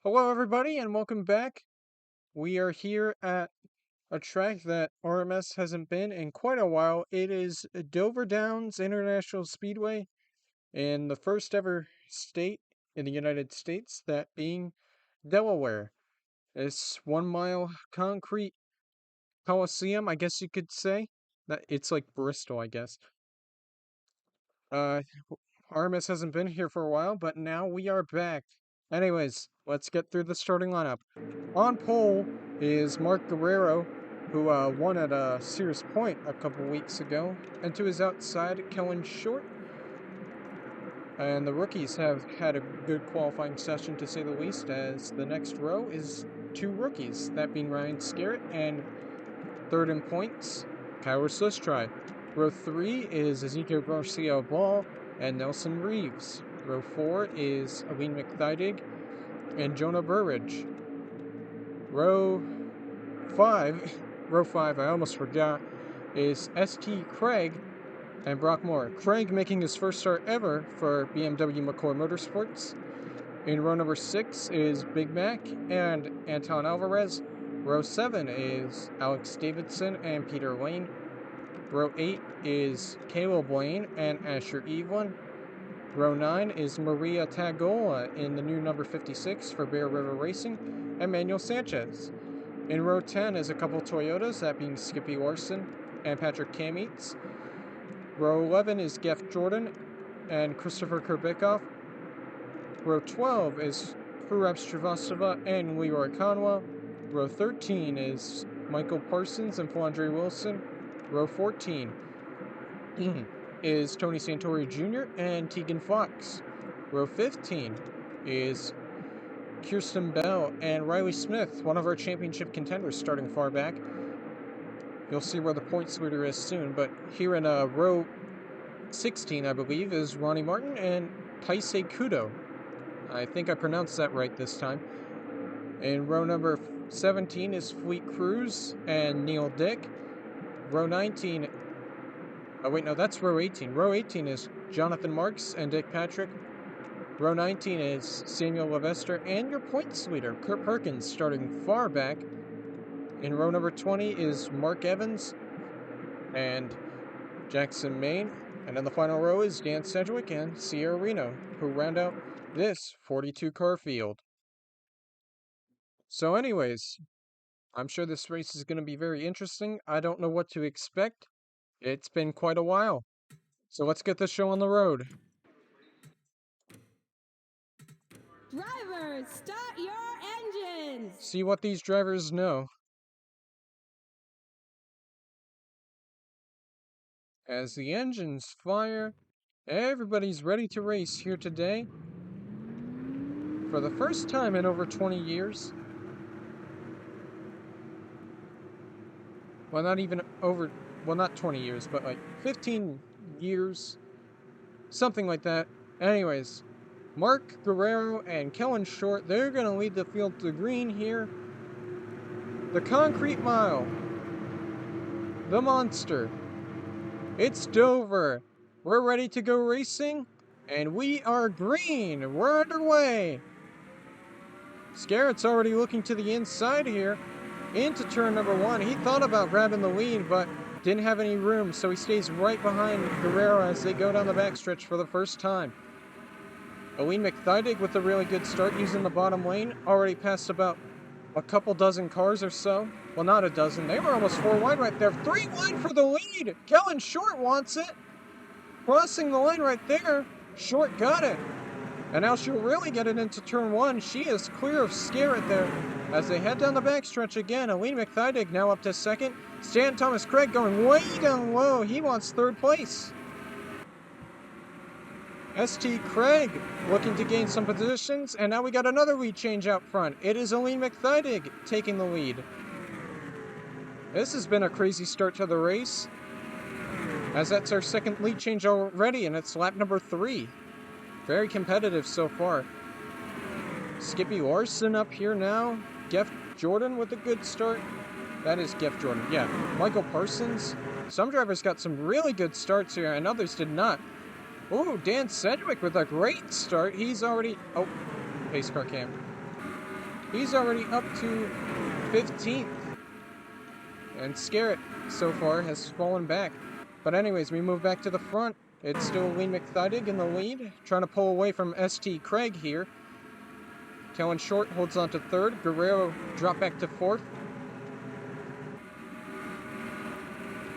Hello, everybody, and welcome back. We are here at a track that RMS hasn't been in quite a while. It is Dover Downs International Speedway in the first ever state in the United States, that being Delaware. It's 1 mile concrete coliseum, I guess you could say. That it's like Bristol, I guess. Uh, RMS hasn't been here for a while, but now we are back. Anyways, let's get through the starting lineup. On pole is Mark Guerrero, who won at Sears Point a couple weeks ago. And to his outside, Kellen Short. And the rookies have had a good qualifying session, to say the least, as the next row is two rookies, that being Ryan Scarrett and third in points, Kyler Slistry. Row 3 is Ezekiel Garcia Ball and Nelson Reeves. Row 4 is Aline McThydig and Jonah Burridge. Row 5, I almost forgot, is St. Craig and Brock Moore. Craig making his first start ever for BMW McCoy Motorsports. In row number 6 is Big Mac and Anton Alvarez. Row 7 is Alex Davidson and Peter Lane. Row 8 is Caleb Lane and Asher Evelyn. Row 9 is Maria Tagola in the new number 56 for Bear River Racing, and Manuel Sanchez. In row 10 is a couple Toyotas, that being Skippy Larson and Patrick Kamitz. Row 11 is Geoff Jordan and Christopher Kurbikoff. Row 12 is Furab Srivastava and Leroy Conwell. Row 13 is Michael Parsons and Flandre Wilson. Row 14 is Tony Santori Jr. and Tegan Fox. Row 15 is Kirsten Bell and Riley Smith, one of our championship contenders, starting far back. You'll see where the points leader is soon, but here in row 16, I believe, is Ronnie Martin and Taisei Kudo. I think I pronounced that right this time. In row number 17 is Fleet Cruz and Neil Dick. Row 19... Oh, wait, no, that's row 18. Row 18 is Jonathan Marks and Dick Patrick. Row 19 is Samuel Levester and your points leader, Kurt Perkins, starting far back. In row number 20 is Mark Evans and Jackson Main. And in the final row is Dan Sedgwick and Sierra Reno, who round out this 42-car field. So anyways, I'm sure this race is going to be very interesting. I don't know what to expect. It's been quite a while. So let's get this show on the road. Drivers, start your engines! See what these drivers know. As the engines fire, everybody's ready to race here today. For the first time in over 20 years. Well, not 20 years, but like 15 years. Something like that. Anyways, Mark Guerrero and Kellen Short, they're going to lead the field to green here. The concrete mile. The monster. It's Dover. We're ready to go racing, and we are green. We're underway. Scarrett's already looking to the inside here, into turn number 1. He thought about grabbing the lead, but didn't have any room, so he stays right behind Guerrero as they go down the backstretch for the first time. Aline McThydig with a really good start using the bottom lane, already passed about a couple dozen cars or so. Well, not a dozen. They were almost 4 wide right there. 3 wide for the lead. Kellen Short wants it. Crossing the line right there. Short got it. And now she'll really get it into turn 1. She is clear of Scarrett there as they head down the backstretch again. Aline McThydig now up to second. Stan Thomas Craig going way down low. He wants third place. St. Craig looking to gain some positions, and now we got another lead change out front. It is Aline McThydig taking the lead. This has been a crazy start to the race, as that's our second lead change already, and it's lap number 3. Very competitive so far. Skippy Larson up here now. Geoff Jordan with a good start. That is Geoff Jordan, yeah. Michael Parsons. Some drivers got some really good starts here, and others did not. Ooh, Dan Sedgwick with a great start. He's already... Oh, pace car cam. He's already up to 15th. And Scarrett, so far, has fallen back. But anyways, we move back to the front. It's still Lee McThydig in the lead, trying to pull away from ST Craig here. Kellen Short holds on to 3rd. Guerrero dropped back to 4th.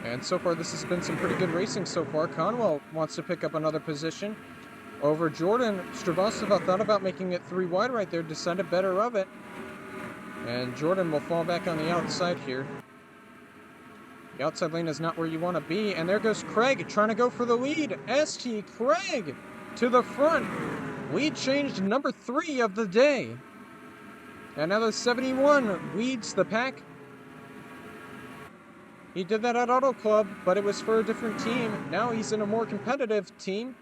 And so far, this has been some pretty good racing so far. Conwell wants to pick up another position over Jordan. Stravosova thought about making it 3 wide right there, decided better of it. And Jordan will fall back on the outside here. The outside lane is not where you want to be. And there goes Craig trying to go for the lead. ST Craig to the front. Lead changed number 3 of the day. And now the 71 leads the pack. He did that at Auto Club, but it was for a different team. Now he's in a more competitive team.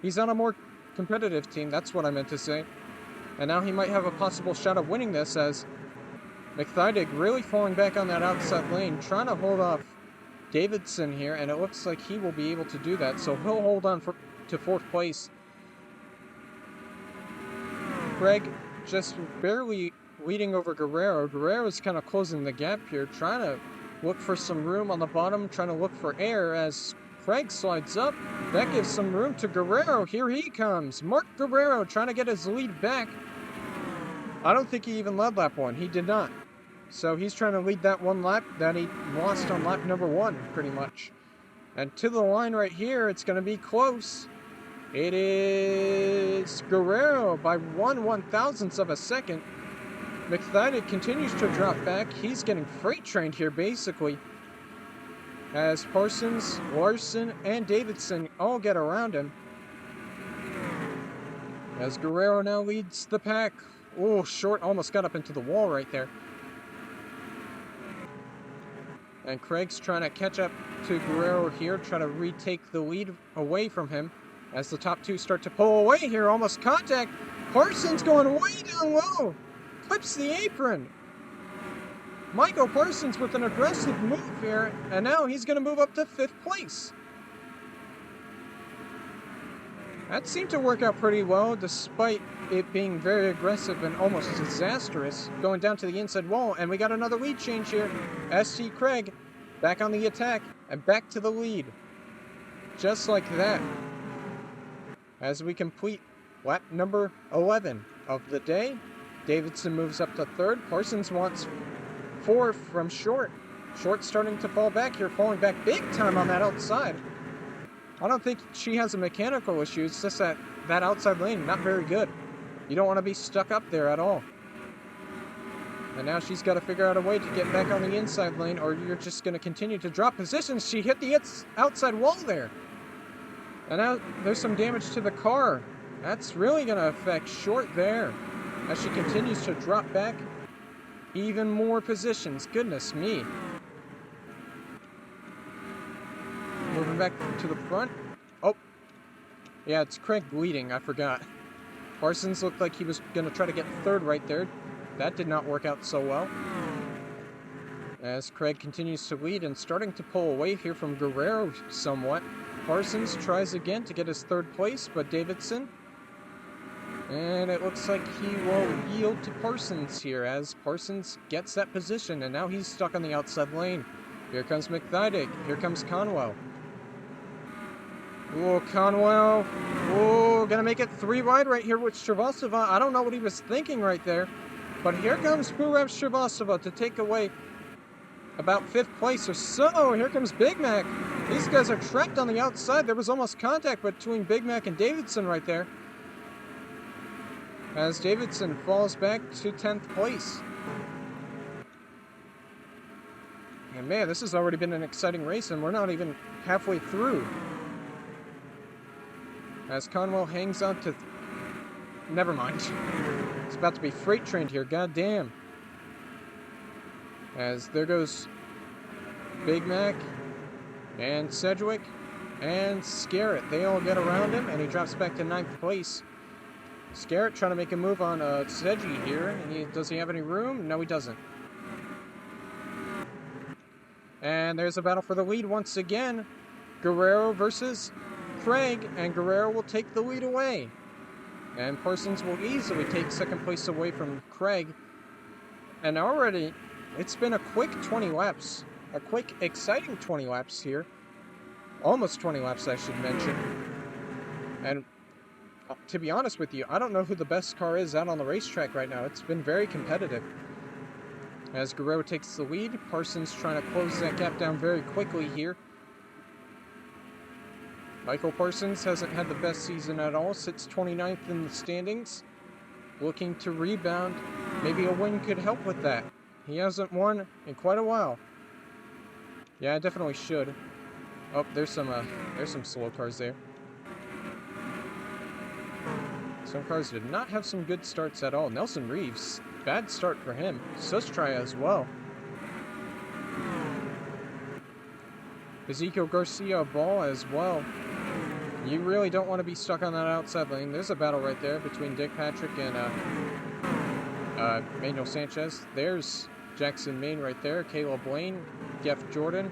He's on a more competitive team, that's what I meant to say. And now he might have a possible shot of winning this, as McThydig really falling back on that outside lane, trying to hold off Davidson here, and it looks like he will be able to do that, so he'll hold on to 4th place. Craig just barely leading over Guerrero. Guerrero's kind of closing the gap here, trying to look for some room on the bottom, trying to look for air as Craig slides up. That gives some room to Guerrero. Here he comes. Mark Guerrero trying to get his lead back. I don't think he even led lap 1. He did not. So he's trying to lead that 1 lap that he lost on lap number 1, pretty much. And to the line right here, it's going to be close. It is Guerrero by 1/1000th of a second. McThydig continues to drop back. He's getting freight trained here, basically, as Parsons, Larson, and Davidson all get around him. As Guerrero now leads the pack. Oh, Short almost got up into the wall right there. And Craig's trying to catch up to Guerrero here, try to retake the lead away from him. As the top 2 start to pull away here, almost contact. Parsons going way down low. Clips the apron. Michael Parsons with an aggressive move here, and now he's going to move up to 5th place. That seemed to work out pretty well, despite it being very aggressive and almost disastrous, going down to the inside wall, and we got another lead change here. ST Craig back on the attack and back to the lead. Just like that. As we complete lap number 11 of the day, Davidson moves up to 3rd. Parsons wants 4th from Short. Short starting to fall back here, falling back big time on that outside. I don't think she has a mechanical issue. It's just that outside lane, not very good. You don't want to be stuck up there at all. And now she's got to figure out a way to get back on the inside lane, or you're just going to continue to drop positions. She hit the outside wall there. And now there's some damage to the car. That's really going to affect Short there, as she continues to drop back even more positions. Goodness me. Moving back to the front. Oh. Yeah, it's Craig leading. I forgot. Parsons looked like he was going to try to get 3rd right there. That did not work out so well. As Craig continues to lead and starting to pull away here from Guerrero somewhat. Parsons tries again to get his 3rd place, but Davidson. And it looks like he will yield to Parsons here, as Parsons gets that position, and now he's stuck on the outside lane. Here comes McThydig. Here comes Conwell. Oh, Conwell. Oh, gonna make it 3 wide right here with Stravosova. I don't know what he was thinking right there. But here comes Purev Stravosova to take away about 5th place or so. Here comes Big Mac. These guys are trapped on the outside. There was almost contact between Big Mac and Davidson right there, as Davidson falls back to 10th place. And man, this has already been an exciting race, and we're not even halfway through. As Conwell hangs on to... Never mind. It's about to be freight trained here, goddamn. As there goes Big Mac and Sedgwick and Scarrett. They all get around him, and he drops back to 9th place. Scarrett trying to make a move on Sedgy here. Does he have any room? No, he doesn't. And there's a battle for the lead once again. Guerrero versus Craig, and Guerrero will take the lead away. And Parsons will easily take 2nd place away from Craig. And already, it's been a quick 20 laps. A quick, exciting 20 laps here. Almost 20 laps, I should mention. And to be honest with you, I don't know who the best car is out on the racetrack right now. It's been very competitive. As Guerrero takes the lead, Parsons trying to close that gap down very quickly here. Michael Parsons hasn't had the best season at all, sits 29th in the standings. Looking to rebound. Maybe a win could help with that. He hasn't won in quite a while. Yeah, I definitely should. Oh, there's some slow cars there. Some cars did not have some good starts at all. Nelson Reeves, bad start for him. Sustry as well. Ezekiel Garcia Ball as well. You really don't want to be stuck on that outside lane. There's a battle right there between Dick Patrick and Manuel Sanchez. There's Jackson Main right there. Caleb Lane, Jeff Jordan,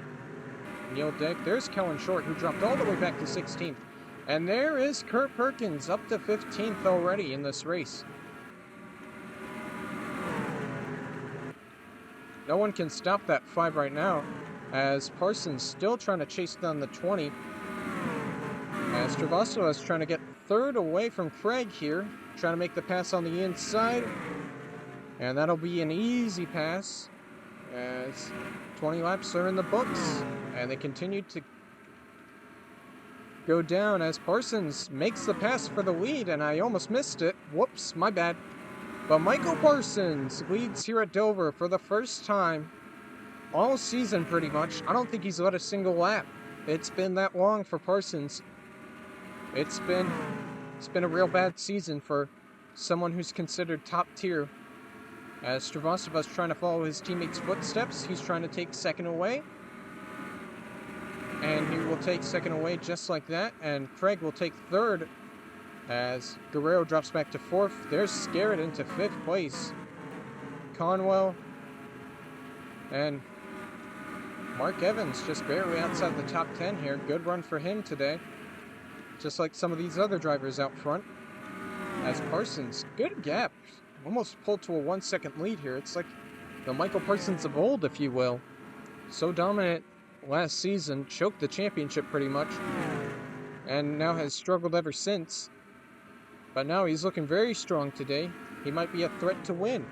Neil Dick. There's Kellen Short, who dropped all the way back to 16th. And there is Kurt Perkins up to 15th already in this race. No one can stop that 5 right now, as Parsons still trying to chase down the 20. As Travasova is trying to get third away from Craig here, trying to make the pass on the inside. And that'll be an easy pass, as 20 laps are in the books, and they continue to go down as Parsons makes the pass for the lead, and I almost missed it. Whoops, my bad. But Michael Parsons leads here at Dover for the first time all season pretty much. I don't think he's led a single lap. It's been that long for Parsons. It's been a real bad season for someone who's considered top tier. As Stravosova's trying to follow his teammates' footsteps, he's trying to take second away. And he will take second away just like that. And Craig will take third as Guerrero drops back to fourth. There's Scarrett into fifth place. Conwell and Mark Evans just barely outside the top 10 here. Good run for him today. Just like some of these other drivers out front. As Parsons, good gap. Almost pulled to a 1 second lead here. It's like the Michael Parsons of old, if you will. So dominant last season, choked the championship pretty much, and now has struggled ever since. But now he's looking very strong today. He might be a threat to win.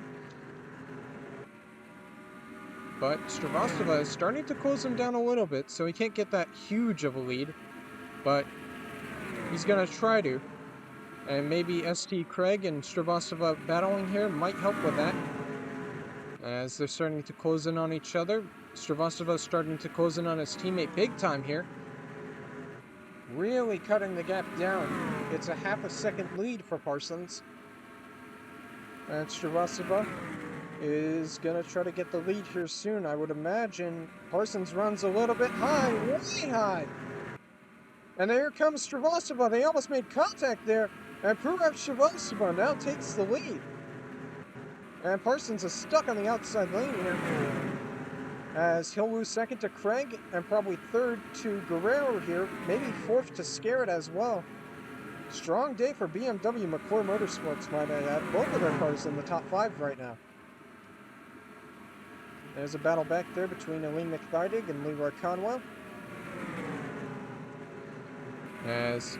But Stravosova is starting to close him down a little bit, so he can't get that huge of a lead. But he's going to try to. And maybe ST Craig and Stravosova battling here might help with that. As they're starting to close in on each other. Stravosova starting to close in on his teammate big time here. Really cutting the gap down. It's a half a second lead for Parsons. And Stravosova is going to try to get the lead here soon. I would imagine Parsons runs a little bit high, way high. And there comes Stravosova. They almost made contact there. And Purev Stravosova now takes the lead. And Parsons is stuck on the outside lane here, as he'll lose second to Craig and probably third to Guerrero here, maybe fourth to Scarrett as well. Strong day for BMW McClure Motorsports, might I add. Both of their cars in the top 5 right now. There's a battle back there between Elaine McThydig and Leroy Conwell. As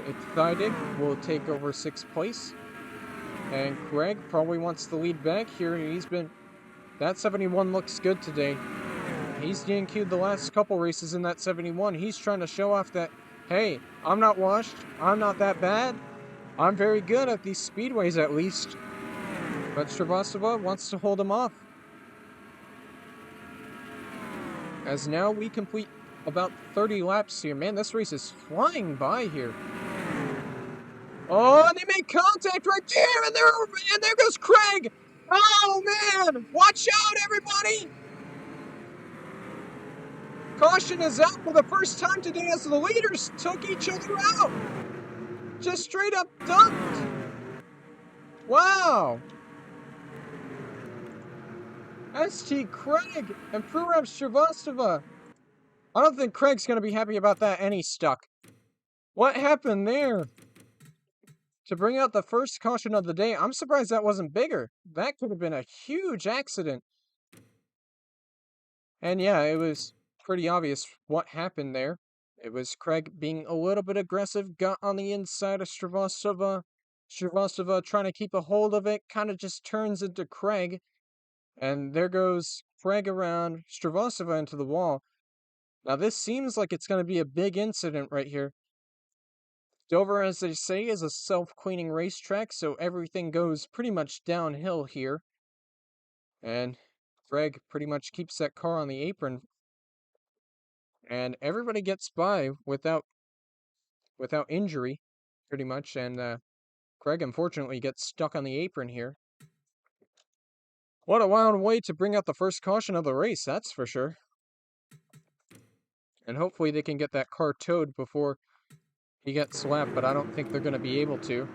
McThydig will take over 6th place. And Craig probably wants the lead back here. That 71 looks good today. He's DNQ'd the last couple races in that 71. He's trying to show off that, hey, I'm not washed. I'm not that bad. I'm very good at these speedways at least. But Stravosova wants to hold him off. As now we complete about 30 laps here. Man, this race is flying by here. Oh, and they make contact right there, and there goes Craig. Oh man, watch out, everybody! Caution is out for the first time today as the leaders took each other out. Just straight up dunked. Wow. ST Craig and Purev Stravosova. I don't think Craig's going to be happy about that, and he's stuck. What happened there? to bring out the first caution of the day. I'm surprised that wasn't bigger. That could have been a huge accident. And yeah, it was pretty obvious what happened there. It was Craig being a little bit aggressive, got on the inside of Srivastava. Srivastava trying to keep a hold of it, kind of just turns into Craig. And there goes Craig around Srivastava into the wall. Now this seems like it's going to be a big incident right here. Dover, as they say, is a self-cleaning racetrack, so everything goes pretty much downhill here. And Craig pretty much keeps that car on the apron. And everybody gets by without injury, pretty much. And Craig, unfortunately, gets stuck on the apron here. What a wild way to bring out the first caution of the race, that's for sure. And hopefully they can get that car towed before he gets slapped, but I don't think they're going to be able to.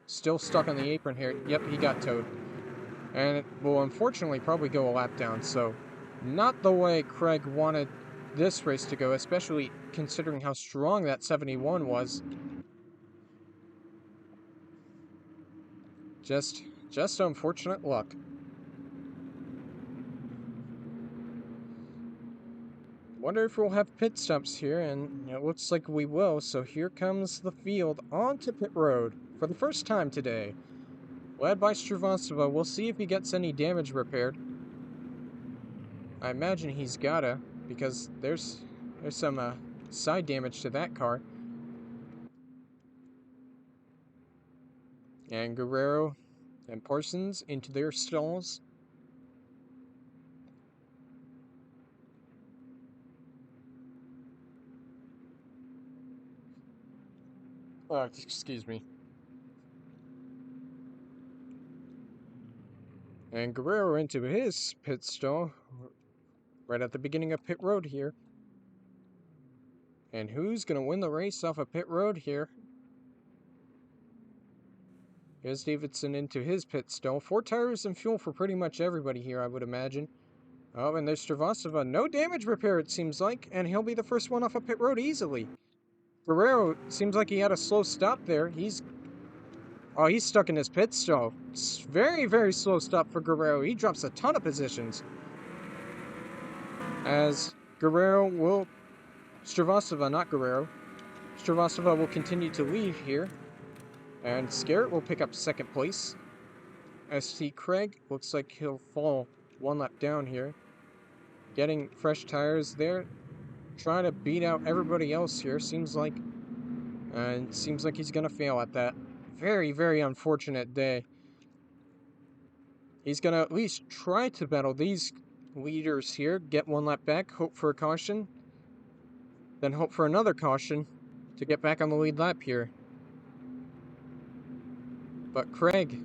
Still stuck on the apron here. Yep, he got towed. And it will unfortunately probably go a lap down, so not the way Craig wanted this race to go, especially considering how strong that 71 was. Just unfortunate luck. Wonder if we'll have pit stops here, and it looks like we will, so here comes the field onto pit road for the first time today. Led by Srivastava, we'll see if he gets any damage repaired. I imagine he's gotta, because there's some side damage to that car. And Guerrero and Parsons into their stalls. Oh, excuse me. And Guerrero into his pit stall right at the beginning of pit road here. And who's going to win the race off of pit road here? Here's Davidson into his pit stall. 4 tires and fuel for pretty much everybody here, I would imagine. Oh, and there's Srivastava. No damage repair, it seems like, and he'll be the first one off of pit road easily. Guerrero seems like he had a slow stop there. He's stuck in his pit stall. It's very, very slow stop for Guerrero. He drops a ton of positions. As Guerrero will... Srivastava, not Guerrero. Srivastava will continue to lead here. And Scarrett will pick up second place. ST Craig looks like he'll fall 1 lap down here. Getting fresh tires there. Trying to beat out everybody else here, seems like. And seems like he's going to fail at that. Very, very unfortunate day. He's going to at least try to battle these leaders here. Get 1 lap back, hope for a caution. Then hope for another caution to get back on the lead lap here. But Craig,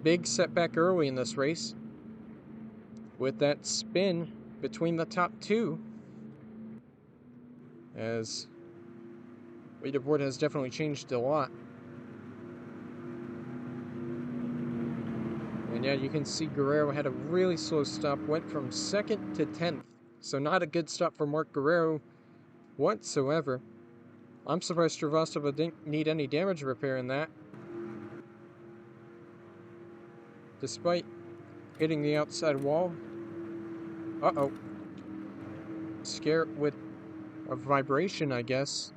big setback early in this race. With that spin between the top 2. As leaderboard has definitely changed a lot. And yeah, you can see Guerrero had a really slow stop, went from 2nd to 10th. So not a good stop for Mark Guerrero whatsoever. I'm surprised Srivastava didn't need any damage repair in that. Despite hitting the outside wall. Uh-oh. Scared with a vibration, I guess.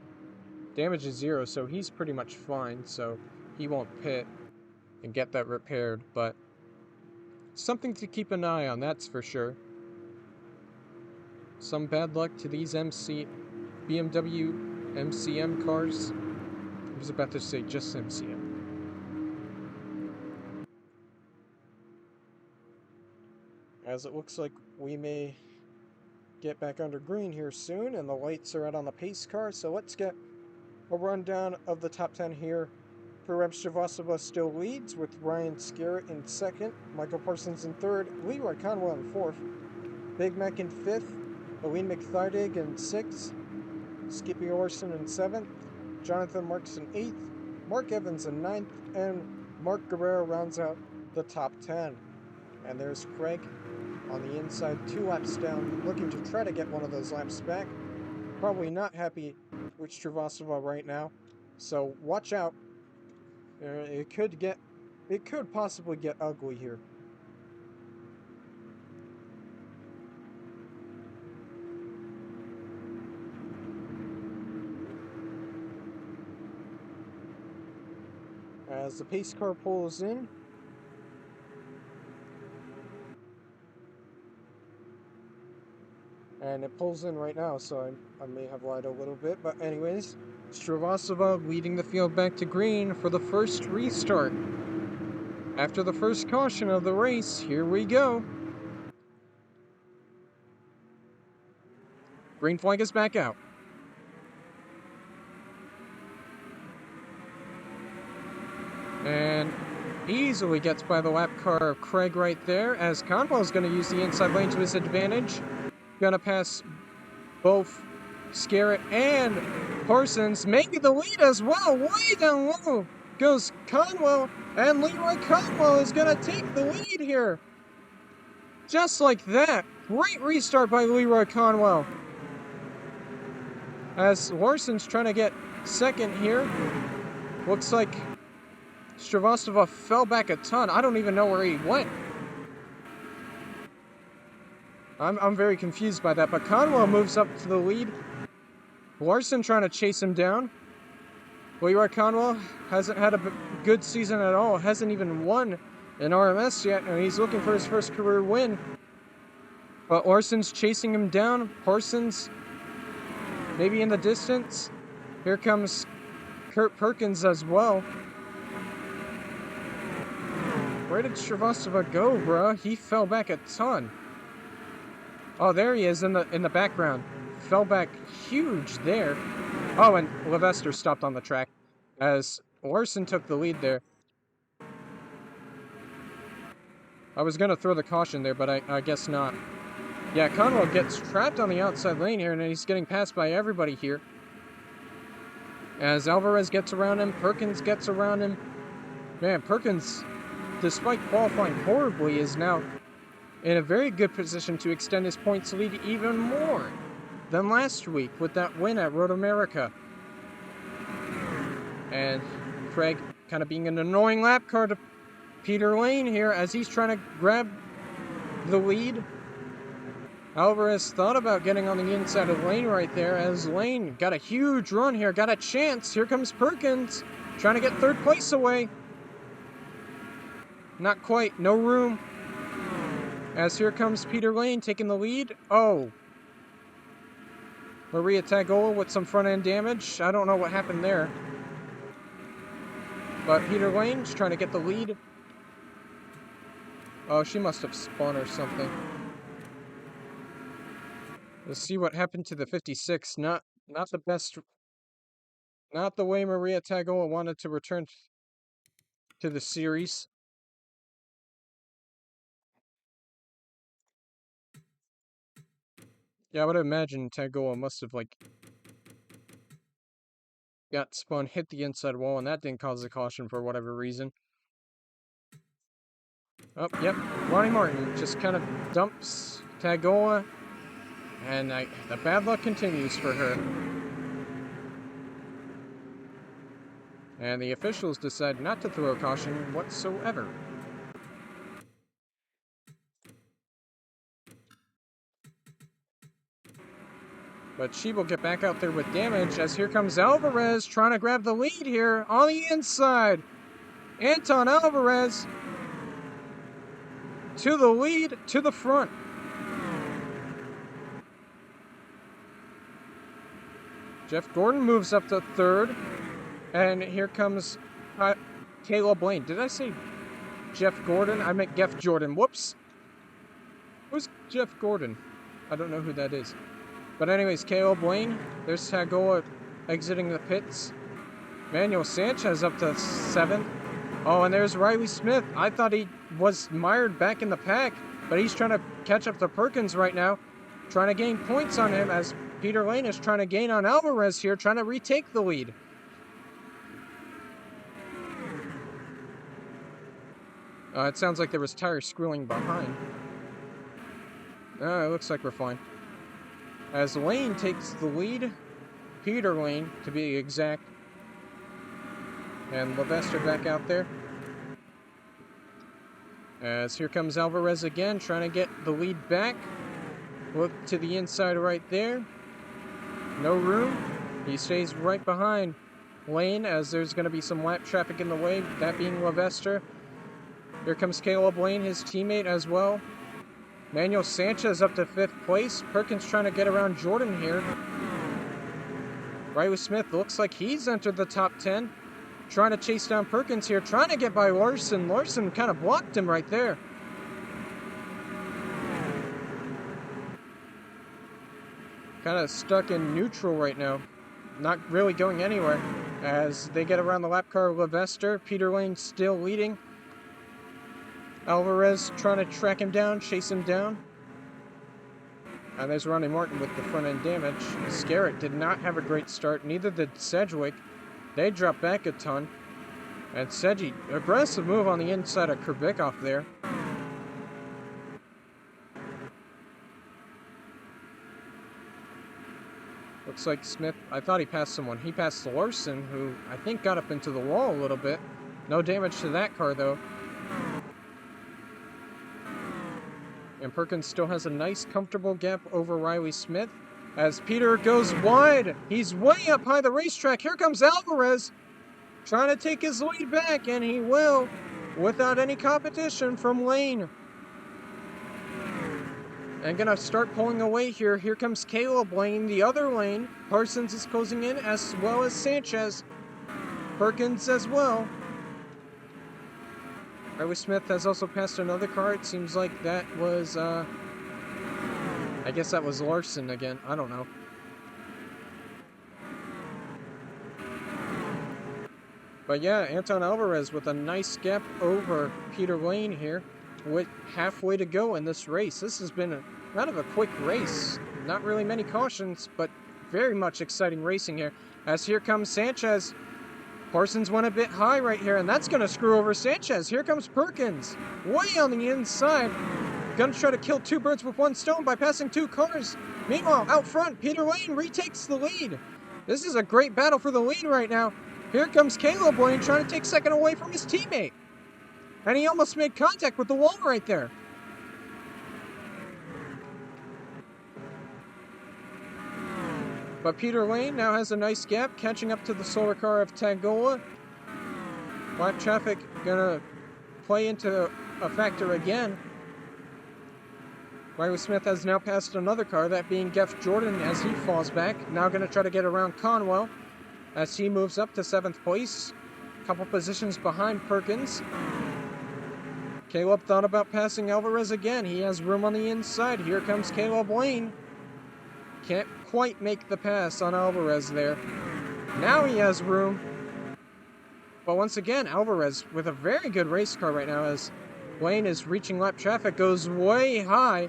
Damage is 0, so he's pretty much fine, so he won't pit and get that repaired, but something to keep an eye on, that's for sure. Some bad luck to these BMW MCM cars. I was about to say just MCM. As it looks like we may get back under green here soon, and the lights are out on the pace car, so let's get a rundown of the top 10 here. Prem Srivastava still leads with Ryan Scarrett in 2nd, Michael Parsons in 3rd, Leroy Conwell in 4th, Big Mac in 5th, Owen McThardig in 6th, Skippy Orson in 7th, Jonathan Marks in 8th, Mark Evans in 9th, and Mark Guerrero rounds out the top 10. And there's Craig on the inside, 2 laps down, looking to try to get one of those laps back. Probably not happy with Srivastava right now. So watch out. It could possibly get ugly here. As the pace car pulls in. And it pulls in right now, so I may have lied a little bit. But anyways, Shrivastava leading the field back to green for the first restart. After the first caution of the race, here we go. Green flag is back out. And easily gets by the lap car of Craig right there, as Conwell's going to use the inside lane to his advantage. Going to pass both Scarrett and Parsons, making the lead as well. Way down low goes Conwell, and Leroy Conwell is going to take the lead here. Just like that. Great restart by Leroy Conwell. As Larson's trying to get second here. Looks like Shrivastava fell back a ton. I don't even know where he went. I'm very confused by that, but Conwell moves up to the lead. Larson trying to chase him down. Leroy Conwell hasn't had a good season at all. Hasn't even won an RMS yet, and he's looking for his first career win. But Larson's chasing him down. Parsons maybe in the distance. Here comes Kurt Perkins as well. Where did Shrivastava go, bruh? He fell back a ton. Oh, there he is in the background. Fell back huge there. Oh, and Levester stopped on the track as Larson took the lead there. I was going to throw the caution there, but I guess not. Yeah, Conwell gets trapped on the outside lane here, and he's getting passed by everybody here. As Alvarez gets around him, Perkins gets around him. Man, Perkins, despite qualifying horribly, is now in a very good position to extend his points lead even more than last week with that win at Road America. And Craig kind of being an annoying lap car to Peter Lane here as he's trying to grab the lead. Alvarez thought about getting on the inside of Lane right there as Lane got a huge run here, got a chance. Here comes Perkins trying to get third place away. Not quite, no room. As here comes Peter Lane taking the lead. Oh. Maria Tagola with some front end damage. I don't know what happened there. But Peter Lane's trying to get the lead. Oh, she must have spun or something. Let's see what happened to the 56. Not the best. Not the way Maria Tagola wanted to return to the series. Yeah, I would imagine Tagola must have, like, got spun, hit the inside wall, and that didn't cause a caution for whatever reason. Oh, yep. Ronnie Martin just kind of dumps Tagola, and the bad luck continues for her. And the officials decide not to throw a caution whatsoever. But she will get back out there with damage as here comes Alvarez trying to grab the lead here on the inside. Anton Alvarez to the lead, to the front. Jeff Gordon moves up to third. And here comes Caleb Blaine. Did I say Jeff Gordon? I meant Geoff Jordan. Whoops. Who's Jeff Gordon? I don't know who that is. But anyways, Caleb Blaine. There's Tagola exiting the pits. Manuel Sanchez up to 7th. Oh, and there's Riley Smith. I thought he was mired back in the pack, but he's trying to catch up to Perkins right now, trying to gain points on him as Peter Lane is trying to gain on Alvarez here, trying to retake the lead. It sounds like there was tire screwing behind. It looks like we're fine. As Lane takes the lead, Peter Lane to be exact, And Levester back out there. As here comes Alvarez again, trying to get the lead back. Look to the inside right there. No room. He stays right behind Lane as there's going to be some lap traffic in the way, that being Levester. Here comes Caleb Lane, his teammate as well. Manuel Sanchez up to 5th place. Perkins trying to get around Jordan here. Riley Smith looks like he's entered the top 10. Trying to chase down Perkins here, trying to get by Larson. Larson kind of blocked him right there. Kind of stuck in neutral right now. Not really going anywhere. As they get around the lap car, Levester. Peter Lane still leading. Alvarez trying to track him down, chase him down. And there's Ronnie Martin with the front end damage. Scarrett did not have a great start, neither did Sedgwick. They dropped back a ton. And Sedgy, aggressive move on the inside of Kurbikoff there. Looks like Smith, I thought he passed someone. He passed Larson, who I think got up into the wall a little bit. No damage to that car, though. And Perkins still has a nice, comfortable gap over Riley Smith. As Peter goes wide, he's way up high the racetrack. Here comes Alvarez, trying to take his lead back, and he will, without any competition from Lane. And gonna start pulling away here. Here comes Caleb Lane, the other lane. Parsons is closing in, as well as Sanchez. Perkins as well. Riley Smith has also passed another car. It seems like that was, I guess that was Larson again. I don't know. But yeah, Anton Alvarez with a nice gap over Peter Lane here with halfway to go in this race. This has been kind of a quick race. Not really many cautions, but very much exciting racing here. As here comes Sanchez. Parsons went a bit high right here, and that's going to screw over Sanchez. Here comes Perkins, way on the inside. Going to try to kill two birds with one stone by passing two cars. Meanwhile, out front, Peter Lane retakes the lead. This is a great battle for the lead right now. Here comes Caleb Lane trying to take second away from his teammate. And he almost made contact with the wall right there. But Peter Lane now has a nice gap, catching up to the solar car of Tagola. Lap traffic gonna play into a factor again. Riley Smith has now passed another car, that being Geoff Jordan as he falls back. Now gonna try to get around Conwell as he moves up to 7th place. Couple positions behind Perkins. Caleb thought about passing Alvarez again. He has room on the inside. Here comes Caleb Lane. Can't quite make the pass on Alvarez there. Now he has room. But once again, Alvarez with a very good race car right now as Lane is reaching lap traffic, goes way high.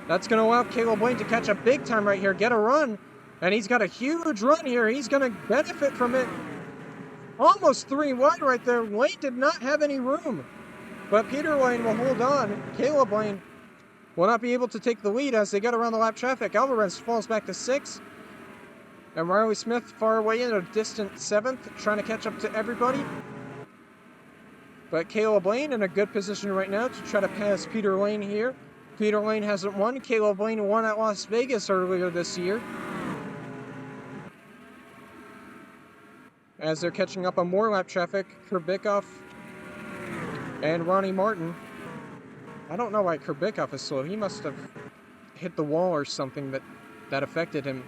That's going to allow Caleb Lane to catch up big time right here, get a run. And he's got a huge run here. He's going to benefit from it. Almost 3 wide right there. Lane did not have any room. But Peter Lane will hold on. Caleb Lane will not be able to take the lead as they get around the lap traffic. Alvarez falls back to 6th. And Riley Smith far away in a distant 7th, trying to catch up to everybody. But Caleb Lane in a good position right now to try to pass Peter Lane here. Peter Lane hasn't won. Caleb Lane won at Las Vegas earlier this year. As they're catching up on more lap traffic, Kurbikoff and Ronnie Martin. I don't know why Kurbikoff is slow. He must have hit the wall or something that affected him.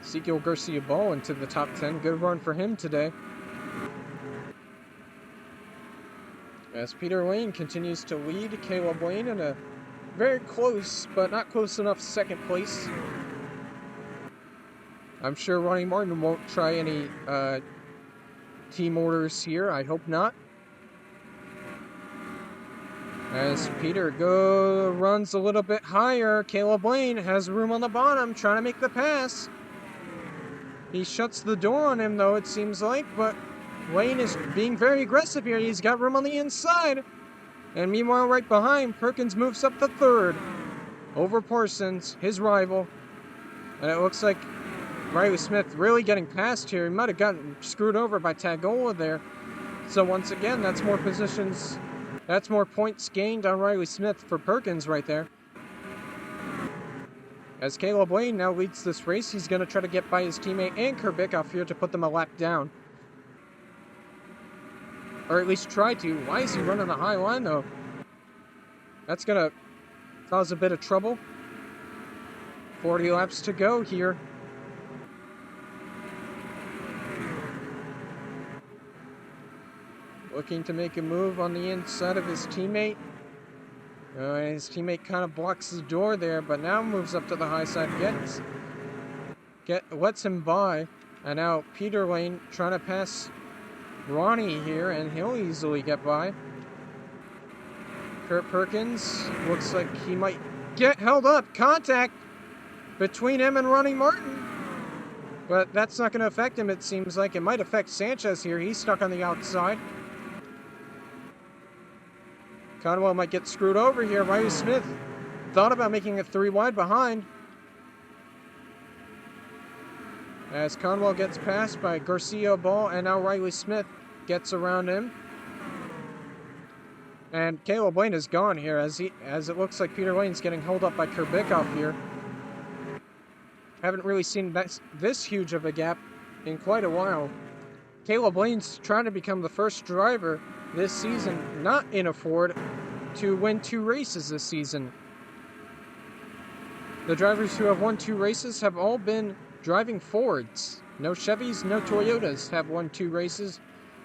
Ezekiel Garcia Ball into the top 10. Good run for him today. As Peter Lane continues to lead Caleb Lane in a very close, but not close enough 2nd place. I'm sure Ronnie Martin won't try any team orders here. I hope not. As Peter runs a little bit higher, Caleb Lane has room on the bottom, trying to make the pass. He shuts the door on him, though, it seems like, but Lane is being very aggressive here. He's got room on the inside. And meanwhile, right behind, Perkins moves up to 3rd over Parsons, his rival. And it looks like Riley Smith really getting past here. He might have gotten screwed over by Tagola there. So once again, that's more positions. That's more points gained on Riley Smith for Perkins right there. As Caleb Lane now leads this race, he's going to try to get by his teammate and Kurbikoff here to put them a lap down. Or at least try to. Why is he running the high line, though? That's going to cause a bit of trouble. 40 laps to go here. Looking to make a move on the inside of his teammate. His teammate kind of blocks the door there, but now moves up to the high side, lets him by. And now Peter Lane trying to pass Ronnie here, and he'll easily get by. Kurt Perkins looks like he might get held up. Contact between him and Ronnie Martin. But that's not going to affect him, it seems like. It might affect Sanchez here. He's stuck on the outside. Conwell might get screwed over here. Riley Smith thought about making it 3 wide behind. As Conwell gets passed by Garcia Ball, and now Riley Smith gets around him. And Caleb Lane is gone here as it looks like Peter Lane's getting held up by Kurbikoff here. Haven't really seen this huge of a gap in quite a while. Caleb Lane's trying to become the first driver this season, not in a Ford, to win 2 races this season. The drivers who have won 2 races have all been driving Fords. No Chevys, no Toyotas have won 2 races,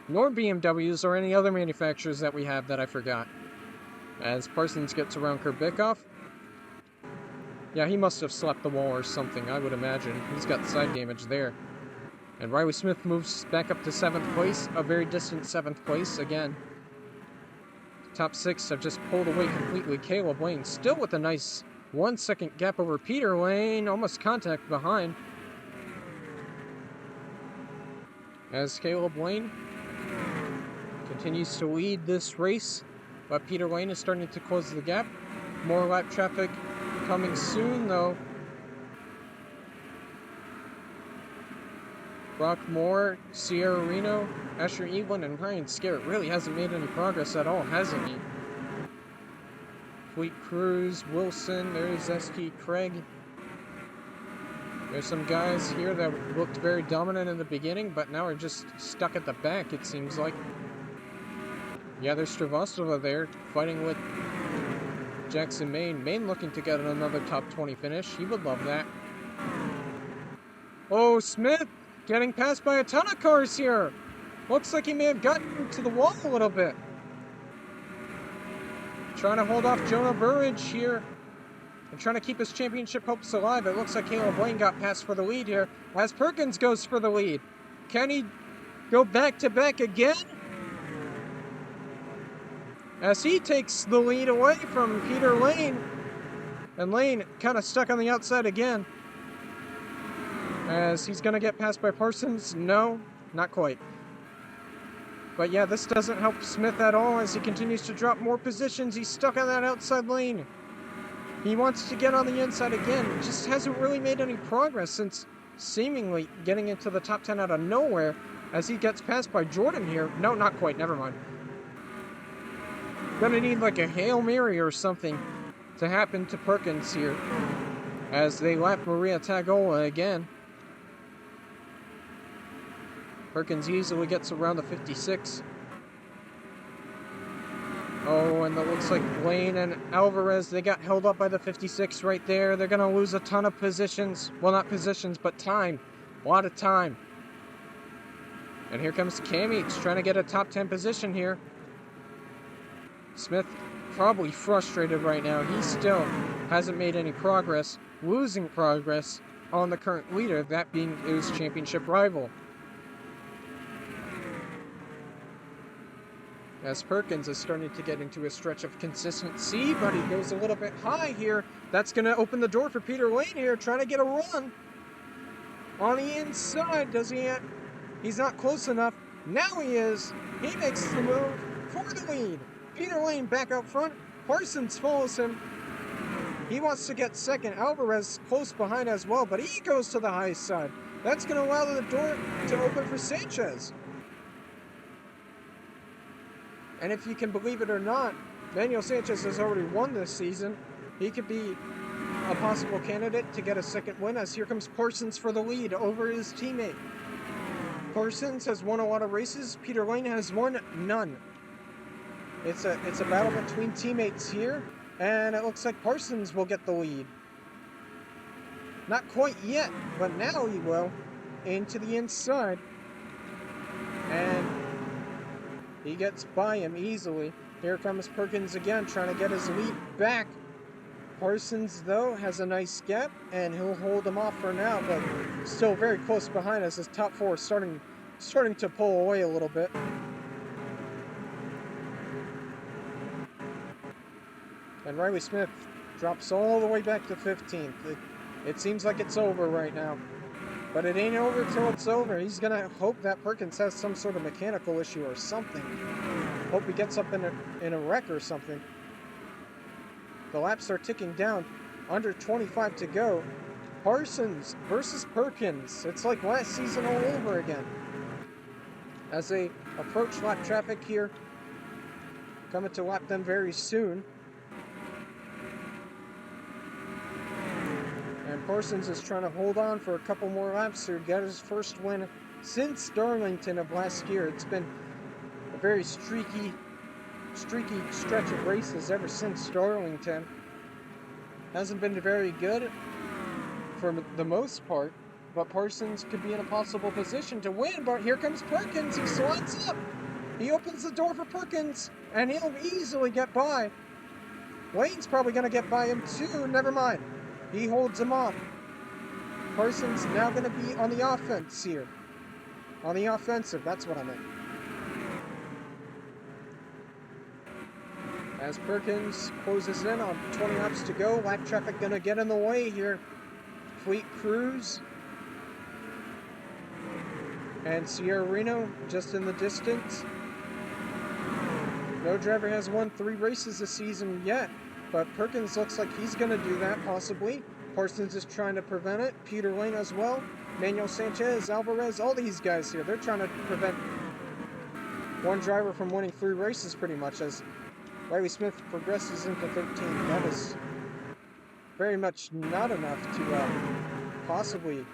nor BMWs or any other manufacturers that we have that I forgot. As Parsons gets around Kurbikoff. Yeah, he must have slapped the wall or something, I would imagine. He's got side damage there. And Riley Smith moves back up to 7th place, a very distant 7th place again. Top 6 have just pulled away completely. Caleb Lane still with a nice 1 second gap over Peter Lane, almost contact behind. As Caleb Lane continues to lead this race, but Peter Lane is starting to close the gap. More lap traffic coming soon, though. Brock Moore, Sierra Reno, Asher Evelyn, and Ryan Scarrett really hasn't made any progress at all, hasn't he? Fleet Cruz, Wilson, there's ST Craig. There's some guys here that looked very dominant in the beginning, but now are just stuck at the back, it seems like. Yeah, there's Stravostova there, fighting with Jackson Maine. Maine looking to get another top 20 finish. He would love that. Oh, Smith getting passed by a ton of cars here. Looks like he may have gotten to the wall a little bit. Trying to hold off Jonah Burridge here. And trying to keep his championship hopes alive. It looks like Caleb Lane got passed for the lead here. As Perkins goes for the lead. Can he go back-to-back again? As he takes the lead away from Peter Lane. And Lane kind of stuck on the outside again. As he's going to get passed by Parsons. No, not quite. But yeah, this doesn't help Smith at all as he continues to drop more positions. He's stuck on that outside lane. He wants to get on the inside again. Just hasn't really made any progress since seemingly getting into the top 10 out of nowhere as he gets passed by Jordan here. No, not quite. Never mind. Gonna need like a Hail Mary or something to happen to Perkins here as they lap Maria Tagola again. Perkins easily gets around the 56. Oh, and it looks like Lane and Alvarez, they got held up by the 56 right there. They're going to lose a ton of positions. Well, not positions, but time. A lot of time. And here comes Cammy trying to get a top 10 position here. Smith probably frustrated right now. He still hasn't made any progress, losing progress on the current leader, that being his championship rival. As Perkins is starting to get into a stretch of consistency, but he goes a little bit high here. That's going to open the door for Peter Lane here, trying to get a run. On the inside, does he yet? He's not close enough. Now he is. He makes the move for the lead. Peter Lane back out front. Parsons follows him. He wants to get second. Alvarez close behind as well, but he goes to the high side. That's going to allow the door to open for Sanchez. And if you can believe it or not, Manuel Sanchez has already won this season. He could be a possible candidate to get a second win, as here comes Parsons for the lead over his teammate. Parsons has won a lot of races. Peter Lane has won none. It's a battle between teammates here, and it looks like Parsons will get the lead. Not quite yet, but now he will. Into the inside. And he gets by him easily. Here comes Perkins again, trying to get his lead back. Parsons, though, has a nice gap, and he'll hold him off for now, but still very close behind us. His top four is starting to pull away a little bit. And Riley Smith drops all the way back to 15th. It seems like it's over right now. But it ain't over till it's over. He's going to hope that Perkins has some sort of mechanical issue or something. Hope he gets up in a wreck or something. The laps are ticking down. Under 25 to go. Parsons versus Perkins. It's like last season all over again. As they approach lap traffic here. Coming to lap them very soon. And Parsons is trying to hold on for a couple more laps to get his first win since Darlington of last year. It's been a very streaky stretch of races ever since Darlington. Hasn't been very good for the most part, but Parsons could be in a possible position to win. But here comes Perkins. He slides up. He opens the door for Perkins, and he'll easily get by. Lane's probably going to get by him too. Never mind. He holds him off. Parsons now going to be on the offense here. On the offensive, that's what I meant. As Perkins closes in on 20 laps to go, lap traffic going to get in the way here. Fleet Cruz and Sierra Reno just in the distance. No driver has won 3 races this season yet, but Perkins looks like he's going to do that possibly. Parsons is trying to prevent it. Peter Lane as well. Manuel Sanchez, Alvarez, all these guys here. They're trying to prevent one driver from winning 3 races pretty much as Riley Smith progresses into 13. That is very much not enough to possibly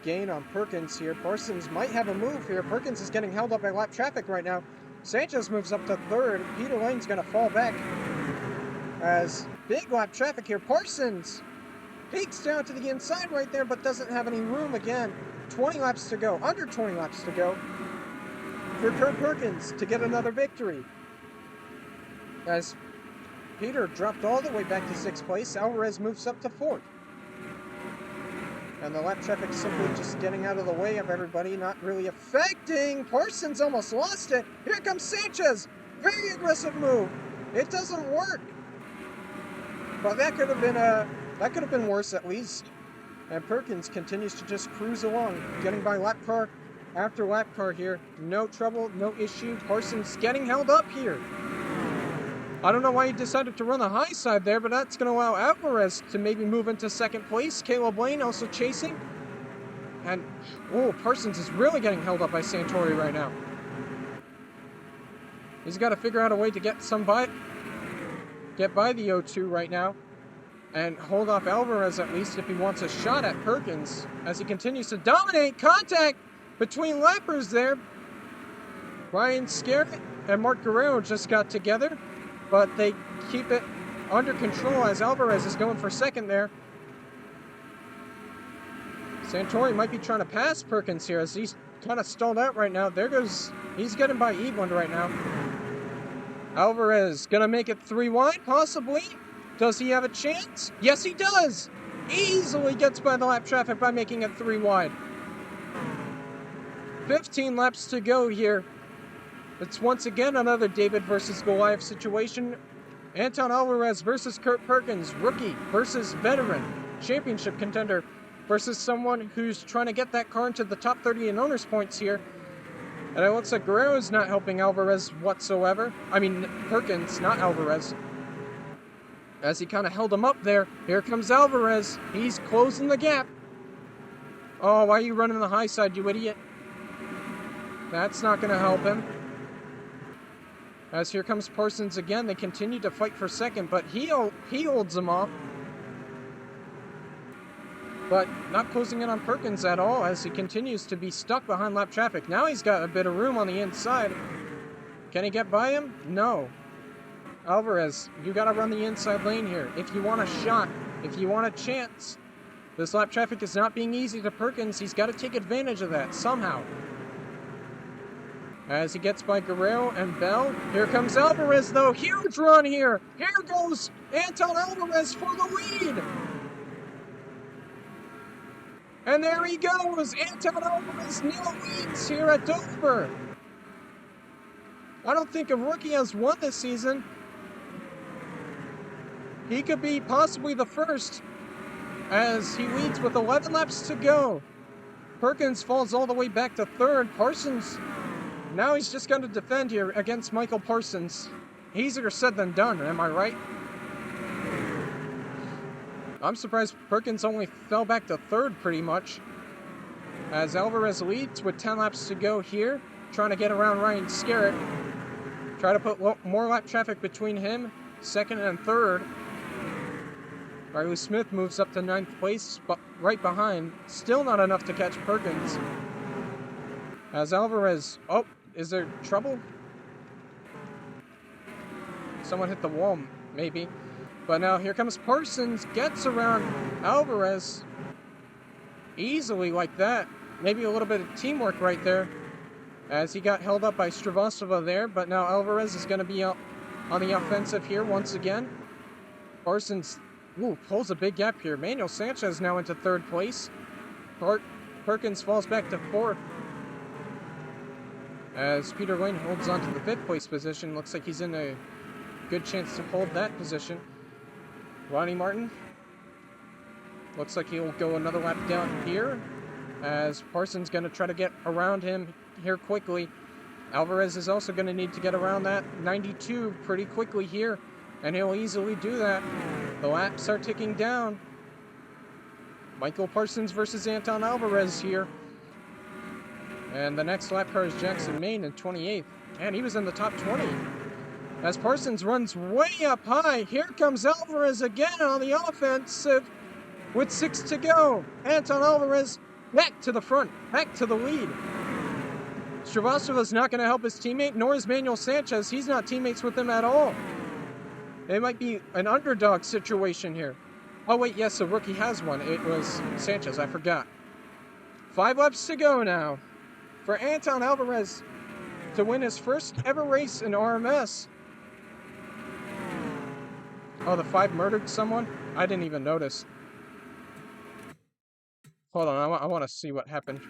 gain on Perkins here. Parsons might have a move here. Perkins is getting held up by lap traffic right now. Sanchez moves up to 3rd. Peter Lane's going to fall back as big lap traffic here. Parsons peeks down to the inside right there, but doesn't have any room again. 20 laps to go. Under 20 laps to go for Kurt Perkins to get another victory. As Peter dropped all the way back to 6th place, Alvarez moves up to 4th. And the lap traffic simply just getting out of the way of everybody, not really affecting. Parsons almost lost it. Here comes Sanchez. Very aggressive move. It doesn't work. But that could have been worse at least. And Perkins continues to just cruise along, getting by lap car after lap car here. No trouble, no issue. Parsons getting held up here. I don't know why he decided to run the high side there, but that's going to allow Alvarez to maybe move into 2nd place. Caleb Lane also chasing. And, Parsons is really getting held up by Santori right now. He's got to figure out a way to get by the O2 right now. And hold off Alvarez at least if he wants a shot at Perkins. As he continues to dominate. Contact between lappers there. Ryan Scarrett and Mark Guerrero just got together. But they keep it under control as Alvarez is going for 2nd there. Santori might be trying to pass Perkins here as he's kind of stalled out right now. He's getting by Ebland right now. Alvarez gonna make it 3 wide, possibly. Does he have a chance? Yes, he does. Easily gets by the lap traffic by making it 3 wide. 15 laps to go here. It's once again another David versus Goliath situation. Anton Alvarez versus Kurt Perkins, rookie versus veteran, championship contender versus someone who's trying to get that car into the top 30 in owners points here. And it looks like Guerrero's not helping Alvarez whatsoever. I mean, Perkins, not Alvarez. As he kind of held him up there. Here comes Alvarez. He's closing the gap. Oh, why are you running the high side, you idiot? That's not going to help him. As here comes Parsons again, they continue to fight for second, but he holds them off. But not closing in on Perkins at all as he continues to be stuck behind lap traffic. Now he's got a bit of room on the inside. Can he get by him? No. Alvarez, you got to run the inside lane here. If you want a shot, if you want a chance. This lap traffic is not being easy to Perkins. He's got to take advantage of that somehow. As he gets by Guerrero and Bell. Here comes Alvarez, though. Huge run here. Here goes Anton Alvarez for the lead. And there he goes. Anton Alvarez now leads here at Dover. I don't think a rookie has won this season. He could be possibly the first as he leads with 11 laps to go. Perkins falls all the way back to third. Parsons, now he's just going to defend here against Michael Parsons. Easier said than done, am I right? I'm surprised Perkins only fell back to third pretty much. As Alvarez leads with 10 laps to go here, trying to get around Ryan Scarrett. Try to put more lap traffic between him, second and third. Riley Smith moves up to 9th place, but right behind. Still not enough to catch Perkins. As Alvarez... Oh, is there trouble? Someone hit the wall, maybe. But now here comes Parsons, gets around Alvarez easily like that. Maybe a little bit of teamwork right there. As he got held up by Srivastava there, but now Alvarez is going to be out on the offensive here once again. Parsons pulls a big gap here. Manuel Sanchez now into third place. Perkins falls back to fourth. As Peter Lane holds on to the 5th place position. Looks like he's in a good chance to hold that position. Ronnie Martin. Looks like he'll go another lap down here. As Parsons going to try to get around him here quickly. Alvarez is also going to need to get around that 92 pretty quickly here. And he'll easily do that. The laps are ticking down. Michael Parsons versus Anton Alvarez here. And the next lap car is Jackson Maine in 28th. And he was in the top 20. As Parsons runs way up high, here comes Alvarez again on the offensive with 6 to go. Anton Alvarez back to the front, back to the lead. Srivastava's not going to help his teammate, nor is Manuel Sanchez. He's not teammates with him at all. It might be an underdog situation here. Oh wait, yes, a rookie has one. It was Sanchez, I forgot. 5 laps to go now for Anton Alvarez to win his first ever race in RMS. Oh, the 5 murdered someone? I didn't even notice. Hold on, I want to see what happened.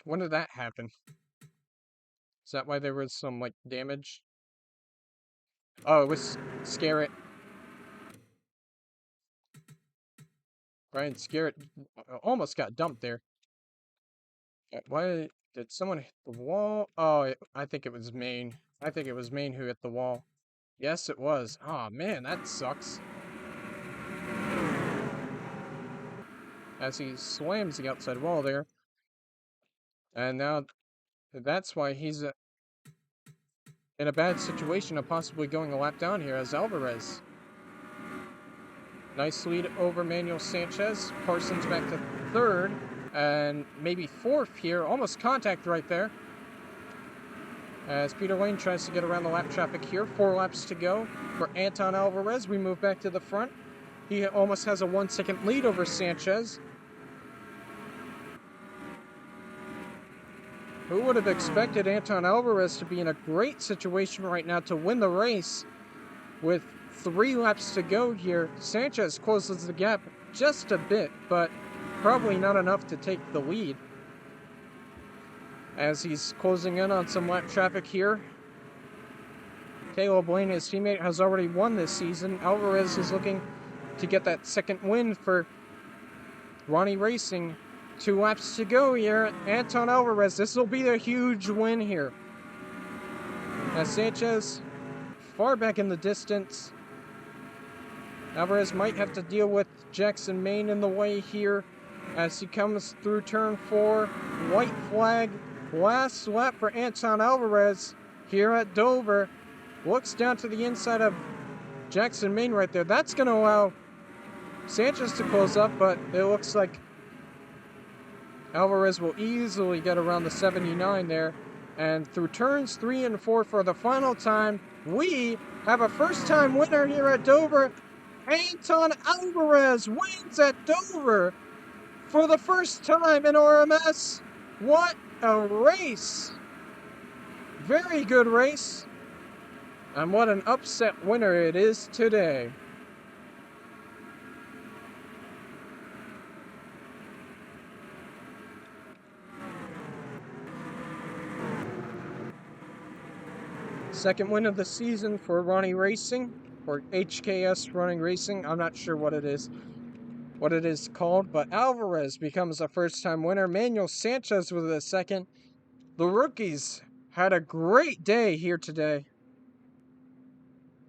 When did that happen? Is that why there was some, like, damage? Oh, it was Scarrett. Ryan Scarrett almost got dumped there. Why did someone hit the wall? Oh, I think it was Maine. I think it was Maine who hit the wall. Yes, it was. Oh, man, that sucks. As he slams the outside wall there. And now that's why he's in a bad situation of possibly going a lap down here as Alvarez. Nice lead over Manuel Sanchez. Parsons back to third and maybe fourth here. Almost contact right there. As Peter Lane tries to get around the lap traffic here. 4 laps to go for Anton Alvarez. We move back to the front. He almost has a 1-second lead over Sanchez. Who would have expected Anton Alvarez to be in a great situation right now to win the race with 3 laps to go here? Sanchez closes the gap just a bit, but probably not enough to take the lead. As he's closing in on some lap traffic here. Caleb Lane, his teammate, has already won this season. Alvarez is looking to get that second win for Ronnie Racing. 2 laps to go here. Anton Alvarez, this will be a huge win here. as Sanchez far back in the distance. Alvarez might have to deal with Jackson Maine in the way here as he comes through turn 4. White flag. Last lap for Anton Alvarez here at Dover. Looks down to the inside of Jackson Maine right there. That's going to allow Sanchez to close up, but it looks like Alvarez will easily get around the 79 there. And through turns 3 and 4 for the final time, we have a first-time winner here at Dover. Anton Alvarez wins at Dover for the first time in RMS. What a race! Very good race. And what an upset winner it is today. Second win of the season for Ronnie Racing, or HKS Running Racing. I'm not sure what it is called, but Alvarez becomes a first-time winner. Manuel Sanchez with a second. The rookies had a great day here today.